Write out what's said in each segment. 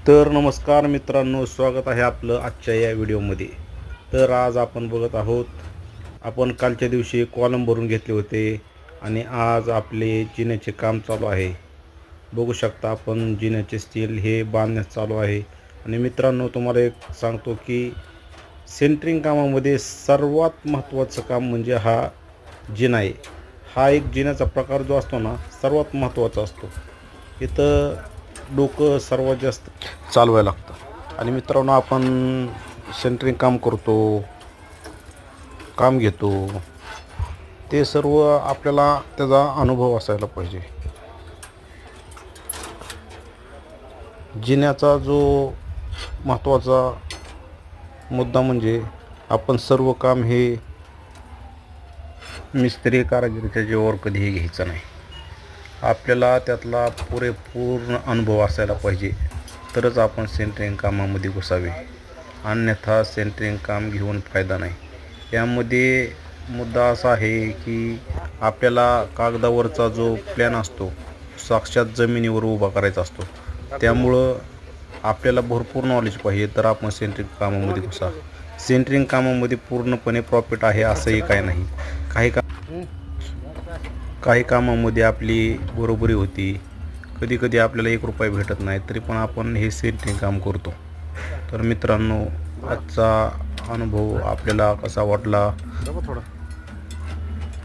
तर नमस्कार मित्रांनो, स्वागत आहे आपलं आजच्या या व्हिडिओमध्ये. तर आज आपण बघत आहोत, आपण कालच्या दिवशी कॉलम भरून घेतले होते आणि आज आपले जिन्याचे काम चालू आहे. बघू शकता आपण जिन्याचे स्टील हे बांधण्यास चालू आहे. आणि मित्रांनो, तुम्हाला एक सांगतो की सेंटरिंग कामामध्ये सर्वात महत्त्वाचं काम म्हणजे हा जिना आहे. हा एक जिन्याचा प्रकार जो असतो ना, सर्वात महत्त्वाचा असतो. इथं डोकं सर्वात जास्त चालवायला लागतं. आणि मित्रांनो, आपण सेंटरिंग काम करतो, काम घेतो, ते सर्व आपल्याला त्याचा अनुभव असायला पाहिजे. जिन्याचा जो महत्त्वाचा मुद्दा म्हणजे आपण सर्व काम हे मिस्त्री कारागिरीच्या जीवावर कधीही घ्यायचं नाही. आपल्याला त्यातला पुरेपूर्ण अनुभव असायला पाहिजे, तरच आपण सेंटरिंग कामामध्ये घुसावे. अन्यथा सेंटरिंग काम घेऊन फायदा नाही. यामध्ये मुद्दा असा आहे की आपल्याला कागदावरचा जो प्लॅन असतो साक्षात जमिनीवर उभा करायचा असतो. त्यामुळं आपल्याला भरपूर नॉलेज पाहिजे, तर आपण सेंटरिंग कामामध्ये घुसा. सेंटरिंग कामामध्ये पूर्णपणे प्रॉफिट आहे असंही काय नाही. काही कामामध्ये आपली बरोबरी होती, कधी कधी आपल्याला 1 रुपया भेटत नाही, तरी पण आपण हे सेंटरिंग काम करतो. तर मित्रांनो, आजचा अनुभव आपल्याला कसा वाटला,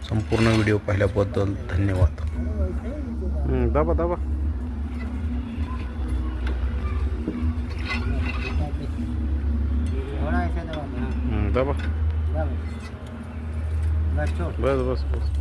संपूर्ण व्हिडिओ पाहिल्याबद्दल धन्यवाद. दाबा दाबा दाबा. बस बस बस.